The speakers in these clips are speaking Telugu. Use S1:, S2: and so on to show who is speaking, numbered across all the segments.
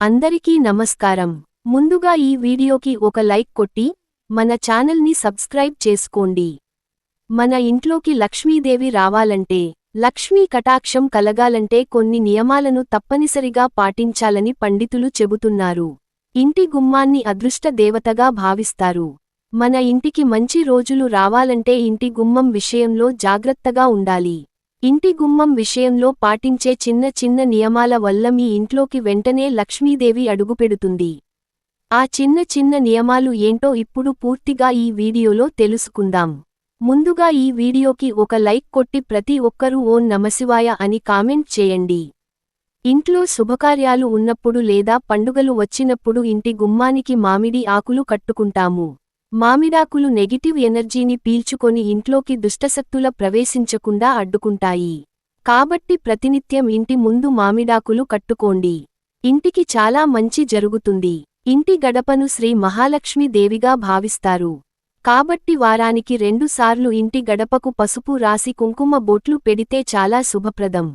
S1: అందరికీ నమస్కారం. ముందుగా ఈ వీడియోకి ఒక లైక్ కొట్టి మన ఛానల్ని సబ్స్క్రైబ్ చేసుకోండి. మన ఇంట్లోకి లక్ష్మీదేవి రావాలంటే, లక్ష్మీ కటాక్షం కలగాలంటే కొన్ని నియమాలను తప్పనిసరిగా పాటించాలని పండితులు చెబుతున్నారు. ఇంటి గుమ్మాన్ని అదృష్ట దేవతగా భావిస్తారు. మన ఇంటికి మంచి రోజులు రావాలంటే ఇంటి గుమ్మం విషయంలో జాగ్రత్తగా ఉండాలి. ఇంటి గుమ్మం విషయంలో పాటించే చిన్న చిన్న నియమాల వల్ల మీ ఇంట్లోకి వెంటనే లక్ష్మీదేవి అడుగుపెడుతుంది. ఆ చిన్న చిన్న నియమాలు ఏంటో ఇప్పుడు పూర్తిగా ఈ వీడియోలో తెలుసుకుందాం. ముందుగా ఈ వీడియోకి ఒక లైక్ కొట్టి ప్రతి ఒక్కరూ ఓం నమశివాయ అని కామెంట్ చేయండి. ఇంట్లో శుభకార్యాలు ఉన్నప్పుడు లేదా పండుగలు వచ్చినప్పుడు ఇంటి గుమ్మానికి మామిడి ఆకులు కట్టుకుంటాము. మామిడాకులు నెగిటివ్ ఎనర్జీని పీల్చుకొని ఇంట్లోకి దుష్టశక్తుల ప్రవేశించకుండా అడ్డుకుంటాయి. కాబట్టి ప్రతినిత్యం ఇంటి ముందు మామిడాకులు కట్టుకోండి. ఇంటికి చాలా మంచి జరుగుతుంది. ఇంటి గడపను శ్రీ మహాలక్ష్మి దేవిగా భావిస్తారు. కాబట్టి వారానికి 2 సార్లు ఇంటి గడపకు పసుపు రాసి కుంకుమ బొట్లు పెడితే చాలా శుభప్రదం.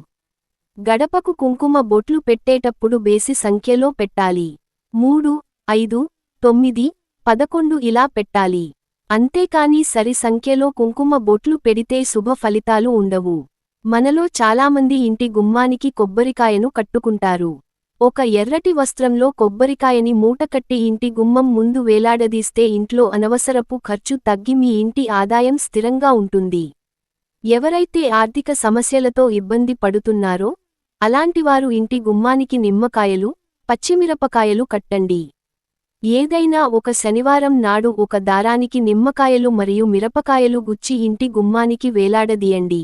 S1: గడపకు కుంకుమ బొట్లు పెట్టేటప్పుడు బేసి సంఖ్యలో పెట్టాలి. 3, 5, 9, 11 ఇలా పెట్టాలి. అంతేకాని సరి సంఖ్యలో కుంకుమ బొట్లు పెడితే శుభ ఫలితాలు ఉండవు. మనలో చాలామంది ఇంటి గుమ్మానికి కొబ్బరికాయను కట్టుకుంటారు. ఒక ఎర్రటి వస్త్రంలో కొబ్బరికాయని మూటకట్టి ఇంటి గుమ్మం ముందు వేలాడదీస్తే ఇంట్లో అనవసరపు ఖర్చు తగ్గి మీ ఇంటి ఆదాయం స్థిరంగా ఉంటుంది. ఎవరైతే ఆర్థిక సమస్యలతో ఇబ్బంది పడుతున్నారో అలాంటివారు ఇంటి గుమ్మానికి నిమ్మకాయలు, పచ్చిమిరపకాయలు కట్టండి. ఏదైనా ఒక శనివారం నాడు ఒక దారానికి నిమ్మకాయలు మరియు మిరపకాయలు గుచ్చి ఇంటి గుమ్మానికి వేలాడదీయండి.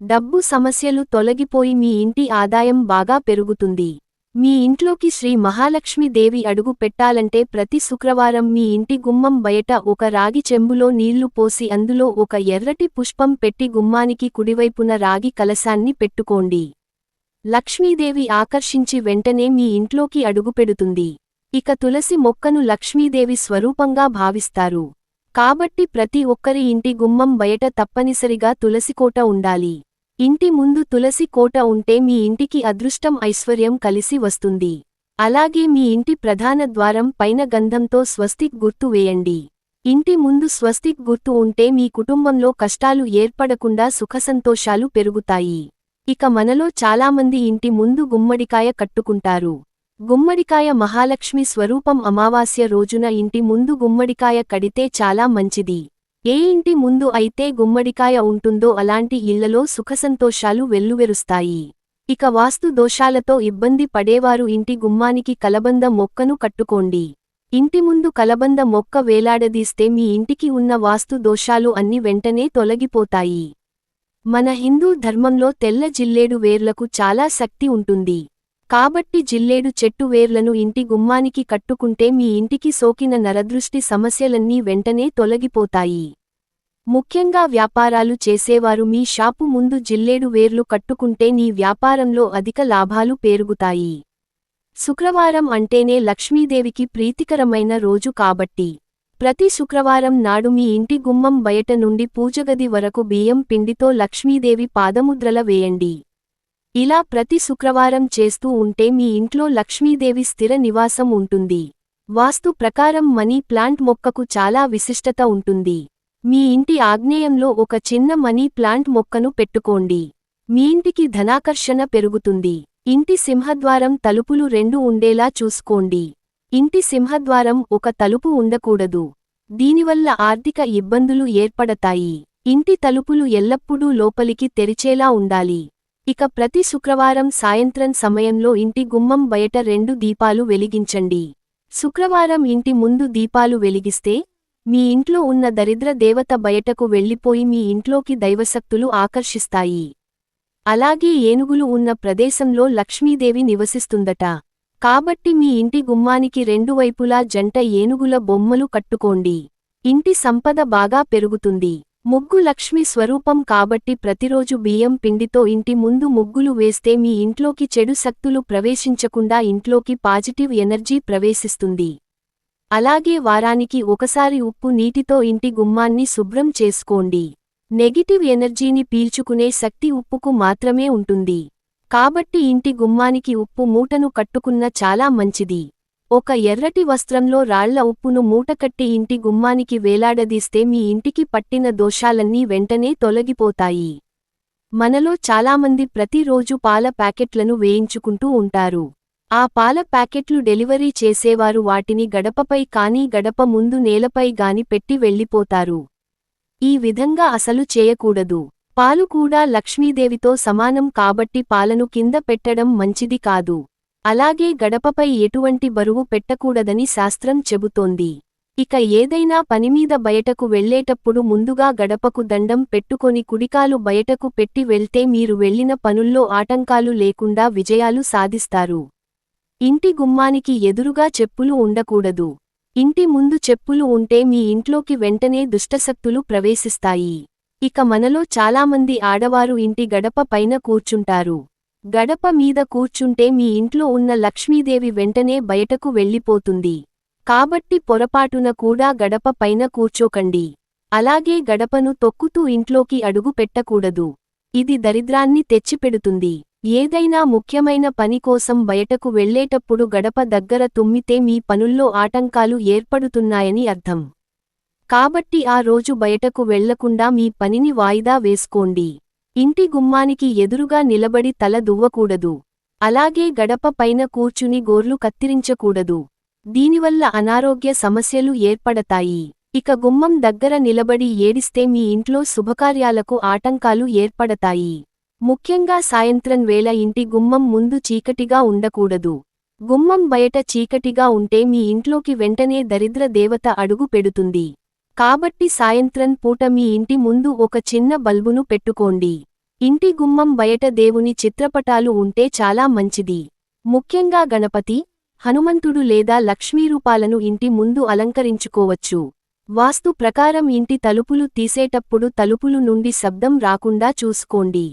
S1: డబ్బు సమస్యలు తొలగిపోయి మీ ఇంటి ఆదాయం బాగా పెరుగుతుంది. మీ ఇంట్లోకి శ్రీ మహాలక్ష్మి దేవి అడుగు పెట్టాలంటే ప్రతి శుక్రవారం మీ ఇంటి గుమ్మం బయట ఒక రాగి చెంబులో నీళ్లు పోసి అందులో ఒక ఎర్రటి పుష్పం పెట్టి గుమ్మానికి కుడివైపున రాగి కలశాన్ని పెట్టుకోండి. లక్ష్మీదేవి ఆకర్షించి వెంటనే మీ ఇంట్లోకి అడుగుపెడుతుంది. ఇక తులసి మొక్కను లక్ష్మీదేవి స్వరూపంగా భావిస్తారు. కాబట్టి ప్రతి ఒక్కరి ఇంటి గుమ్మం బయట తప్పనిసరిగా తులసికోట ఉండాలి. ఇంటి ముందు తులసి కోట ఉంటే మీ ఇంటికి అదృష్టం ఐశ్వర్యం కలిసి వస్తుంది. అలాగే మీ ఇంటి ప్రధాన ద్వారం పైన గంధంతో స్వస్తిక్ గుర్తు వేయండి. ఇంటి ముందు స్వస్తిక్ గుర్తు ఉంటే మీ కుటుంబంలో కష్టాలు ఏర్పడకుండా సుఖసంతోషాలు పెరుగుతాయి. ఇక మనలో చాలామంది ఇంటి ముందు గుమ్మడికాయ కట్టుకుంటారు. గుమ్మడికాయ మహాలక్ష్మి స్వరూపం. అమావాస్య రోజున ఇంటి ముందు గుమ్మడికాయ కడితే చాలా మంచిది. ఏ ఇంటి ముందు అయితే గుమ్మడికాయ ఉంటుందో అలాంటి ఇళ్లలో సుఖసంతోషాలు వెల్లువెరుస్తాయి. ఇక వాస్తు దోషాలతో ఇబ్బంది పడేవారు ఇంటి గుమ్మానికి కలబంద మొక్కను కట్టుకోండి. ఇంటి ముందు కలబంద మొక్క వేలాడదీస్తే మీ ఇంటికి ఉన్న వాస్తు దోషాలు అన్ని వెంటనే తొలగిపోతాయి. మన హిందూ ధర్మంలో తెల్ల జిల్లేడు వేర్లకు చాలా శక్తి ఉంటుంది. కాబట్టి జిల్లేడు చెట్టు వేర్లను ఇంటి గుమ్మానికి కట్టుకుంటే మీ ఇంటికి సోకిన నరదృష్టి సమస్యలన్నీ వెంటనే తొలగిపోతాయి. ముఖ్యంగా వ్యాపారాలు చేసేవారు మీ షాపు ముందు జిల్లేడు వేర్లు కట్టుకుంటే నీ వ్యాపారంలో అధిక లాభాలు పెరుగుతాయి. శుక్రవారం అంటేనే లక్ష్మీదేవికి ప్రీతికరమైన రోజు కాబట్టి ప్రతి శుక్రవారం నాడు మీ ఇంటి గుమ్మం బయట నుండి పూజగది వరకు బియ్యం పిండితో లక్ష్మీదేవి పాదముద్రల వేయండి. ఇలా ప్రతి శుక్రవారం చేస్తూ ఉంటే మీ ఇంట్లో లక్ష్మీదేవి స్థిర నివాసం ఉంటుంది. వాస్తు ప్రకారం మనీ ప్లాంట్ మొక్కకు చాలా విశిష్టత ఉంటుంది. మీ ఇంటి ఆగ్నేయంలో ఒక చిన్న మనీ ప్లాంట్ మొక్కను పెట్టుకోండి. మీ ఇంటికి ధనాకర్షణ పెరుగుతుంది. ఇంటి సింహద్వారం తలుపులు 2 ఉండేలా చూసుకోండి. ఇంటి సింహద్వారం ఒక తలుపు ఉండకూడదు. దీనివల్ల ఆర్థిక ఇబ్బందులు ఏర్పడతాయి. ఇంటి తలుపులు ఎల్లప్పుడూ లోపలికి తెరిచేలా ఉండాలి. ఇక ప్రతి శుక్రవారం సాయంత్రం సమయంలో ఇంటి గుమ్మం బయట 2 దీపాలు వెలిగించండి. శుక్రవారం ఇంటి ముందు దీపాలు వెలిగిస్తే మీ ఇంట్లో ఉన్న దరిద్ర దేవత బయటకు వెళ్లిపోయి మీ ఇంట్లోకి దైవశక్తులు ఆకర్షిస్తాయి. అలాగే ఏనుగులు ఉన్న ప్రదేశంలో లక్ష్మీదేవి నివసిస్తుందట. కాబట్టి మీ ఇంటి గుమ్మానికి 2 వైపులా జంట ఏనుగుల బొమ్మలు కట్టుకోండి. ఇంటి సంపద బాగా పెరుగుతుంది. ముగ్గు లక్ష్మి స్వరూపం కాబట్టి ప్రతిరోజు బియ్యం పిండితో ఇంటి ముందు ముగ్గులు వేస్తే మీ ఇంట్లోకి చెడు శక్తులు ప్రవేశించకుండా ఇంట్లోకి పాజిటివ్ ఎనర్జీ ప్రవేశిస్తుంది. అలాగే వారానికి ఒకసారి ఉప్పు నీటితో ఇంటి గుమ్మాన్ని శుభ్రం చేసుకోండి. నెగిటివ్ ఎనర్జీని పీల్చుకునే శక్తి ఉప్పుకు మాత్రమే ఉంటుంది. కాబట్టి ఇంటి గుమ్మానికి ఉప్పు మూటను కట్టుకున్న చాలా మంచిది. ఒక ఎర్రటి వస్త్రంలో రాళ్ల ఉప్పును మూటకట్టి ఇంటి గుమ్మానికి వేలాడదీస్తే మీ ఇంటికి పట్టిన దోషాలన్నీ వెంటనే తొలగిపోతాయి. మనలో చాలామంది ప్రతిరోజు పాల ప్యాకెట్లను వేయించుకుంటూ ఉంటారు. ఆ పాల ప్యాకెట్లు డెలివరీ చేసేవారు వాటిని గడపపై కానీ గడప ముందు నేలపై గాని పెట్టి వెళ్ళిపోతారు. ఈ విధంగా అసలు చేయకూడదు. పాలు కూడా లక్ష్మీదేవితో సమానం కాబట్టి పాలను కింద పెట్టడం మంచిది కాదు. అలాగే గడపపై ఎటువంటి బరువు పెట్టకూడదని శాస్త్రం చెబుతోంది. ఇక ఏదైనా పనిమీద బయటకు వెళ్లేటప్పుడు ముందుగా గడపకు దండం పెట్టుకొని కుడికాలు బయటకు పెట్టి వెళ్తే మీరు వెళ్లిన పనుల్లో ఆటంకాలు లేకుండా విజయాలు సాధిస్తారు. ఇంటి గుమ్మానికి ఎదురుగా చెప్పులు ఉండకూడదు. ఇంటి ముందు చెప్పులు ఉంటే మీ ఇంట్లోకి వెంటనే దుష్టశక్తులు ప్రవేశిస్తాయి. ఇక మనలో చాలామంది ఆడవారు ఇంటి గడప పైన కూర్చుంటారు. గడప మీద కూర్చుంటే మీ ఇంట్లో ఉన్న లక్ష్మీదేవి వెంటనే బయటకు వెళ్ళిపోతుంది. కాబట్టి పొరపాటున కూడా గడప పైన కూర్చోకండి. అలాగే గడపను తొక్కుతూ ఇంట్లోకి అడుగు పెట్టకూడదు. ఇది దరిద్రాన్ని తెచ్చిపెడుతుంది. ఏదైనా ముఖ్యమైన పని కోసం బయటకు వెళ్లేటప్పుడు గడప దగ్గర తుమ్మితే మీ పనుల్లో ఆటంకాలు ఏర్పడుతున్నాయని అర్థం. కాబట్టి ఆ రోజు బయటకు వెళ్లకుండా మీ పనిని వాయిదా వేసుకోండి. ఇంటి గుమ్మానికి ఎదురుగా నిలబడి తల దువ్వకూడదు. అలాగే గడప పైన కూర్చుని గోర్లు కత్తిరించకూడదు. దీనివల్ల అనారోగ్య సమస్యలు ఏర్పడతాయి. ఇక గుమ్మం దగ్గర నిలబడి ఏడిస్తే మీ ఇంట్లో శుభకార్యాలకు ఆటంకాలు ఏర్పడతాయి. ముఖ్యంగా సాయంత్రం వేళ ఇంటి గుమ్మం ముందు చీకటిగా ఉండకూడదు. గుమ్మం బయట చీకటిగా ఉంటే మీ ఇంట్లోకి వెంటనే దరిద్ర దేవత అడుగు పెడుతుంది. కాబట్టి సాయంత్రం పూట మీ ఇంటి ముందు ఒక చిన్న బల్బును పెట్టుకోండి. ఇంటి గుమ్మం బయట దేవుని చిత్రపటాలు ఉంటే చాలా మంచిది. ముఖ్యంగా గణపతి, హనుమంతుడు లేదా లక్ష్మీ రూపాలను ఇంటి ముందు అలంకరించుకోవచ్చు. వాస్తు ప్రకారం ఇంటి తలుపులు తీసేటప్పుడు తలుపులు నుండి శబ్దం రాకుండా చూసుకోండి.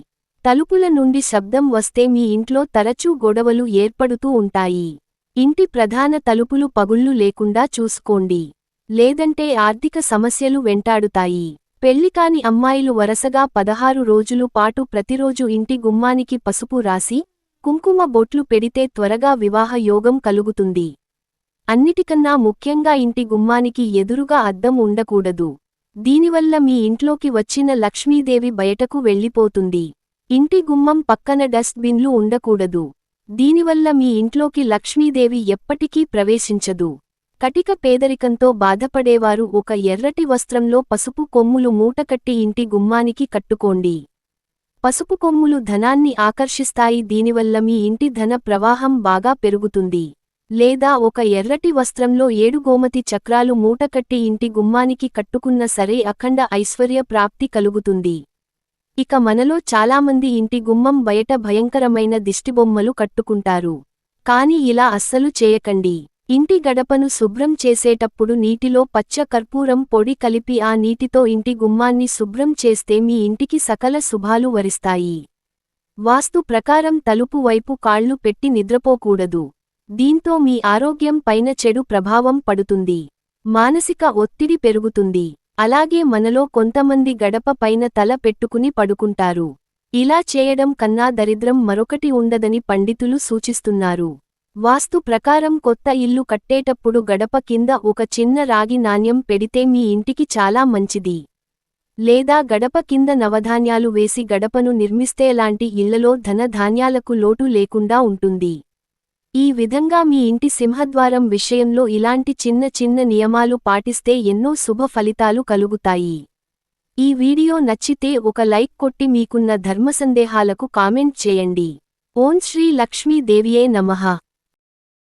S1: తలుపుల నుండి శబ్దం వస్తే మీ ఇంట్లో తరచూ గొడవలు ఏర్పడుతూ ఉంటాయి. ఇంటి ప్రధాన తలుపులు పగుళ్లు లేకుండా చూసుకోండి. లేదంటే ఆర్థిక సమస్యలు వెంటాడుతాయి. పెళ్లికాని అమ్మాయిలు వరసగా 16 రోజులు పాటు ప్రతిరోజు ఇంటి గుమ్మానికి పసుపు రాసి, కుంకుమ బొట్లు పెడితే త్వరగా వివాహ యోగం కలుగుతుంది. అన్నిటికన్నా ముఖ్యంగా ఇంటి గుమ్మానికి ఎదురుగా అద్దం ఉండకూడదు. దీనివల్ల మీ ఇంట్లోకి వచ్చిన లక్ష్మీదేవి బయటకు వెళ్ళిపోతుంది. ఇంటి గుమ్మం పక్కన డస్ట్ బిన్లు ఉండకూడదు. దీనివల్ల మీ ఇంట్లోకి లక్ష్మీదేవి ఎప్పటికీ ప్రవేశించదు. కటిక పేదరికంతో బాధపడేవారు ఒక ఎర్రటి వస్త్రంలో పసుపు కొమ్ములు మూటకట్టి ఇంటి గుమ్మానికి కట్టుకోండి. పసుపు కొమ్ములు ధనాన్ని ఆకర్షిస్తాయి. దీనివల్ల మీ ఇంటి ధన ప్రవాహం బాగా పెరుగుతుంది. లేదా ఒక ఎర్రటి వస్త్రంలో 7 గోమతి చక్రాలు మూటకట్టి ఇంటి గుమ్మానికి కట్టుకున్న సరే అఖండ ఐశ్వర్య ప్రాప్తి కలుగుతుంది. ఇక మనలో చాలామంది ఇంటి గుమ్మం బయట భయంకరమైన దిష్టిబొమ్మలు కట్టుకుంటారు. కాని ఇలా అస్సలు చేయకండి. ఇంటి గడపను శుభ్రం చేసేటప్పుడు నీటిలో పచ్చ కర్పూరం పొడి కలిపి ఆ నీటితో ఇంటి గుమ్మాన్ని శుభ్రం చేస్తే మీ ఇంటికి సకల శుభాలు వరిస్తాయి. వాస్తు ప్రకారం తలుపు వైపు కాళ్లు పెట్టి నిద్రపోకూడదు. దీంతో మీ ఆరోగ్యం పైన చెడు ప్రభావం పడుతుంది. మానసిక ఒత్తిడి పెరుగుతుంది. అలాగే మనలో కొంతమంది గడప పైన తల పెట్టుకుని పడుకుంటారు. ఇలా చేయడం కన్నా దరిద్రం మరొకటి ఉండదని పండితులు సూచిస్తున్నారు. వాస్తు ప్రకారం కొత్త ఇల్లు కట్టేటప్పుడు గడప కింద ఒక చిన్న రాగి నాణ్యం పెడితే మీ ఇంటికి చాలా మంచిది. లేదా గడప కింద నవధాన్యాలు వేసి గడపను నిర్మిస్తే లాంటి ఇళ్లలో ధన ధాన్యాలకు లోటు లేకుండా ఉంటుంది. ఈ విధంగా మీ ఇంటి సింహద్వారం విషయంలో ఇలాంటి చిన్న చిన్న నియమాలు పాటిస్తే ఎన్నో శుభ ఫలితాలు కలుగుతాయి. ఈ వీడియో నచ్చితే ఒక లైక్ కొట్టి మీకున్న ధర్మసందేహాలకు కామెంట్ చేయండి. ఓం శ్రీ లక్ష్మీ దేవియే నమః.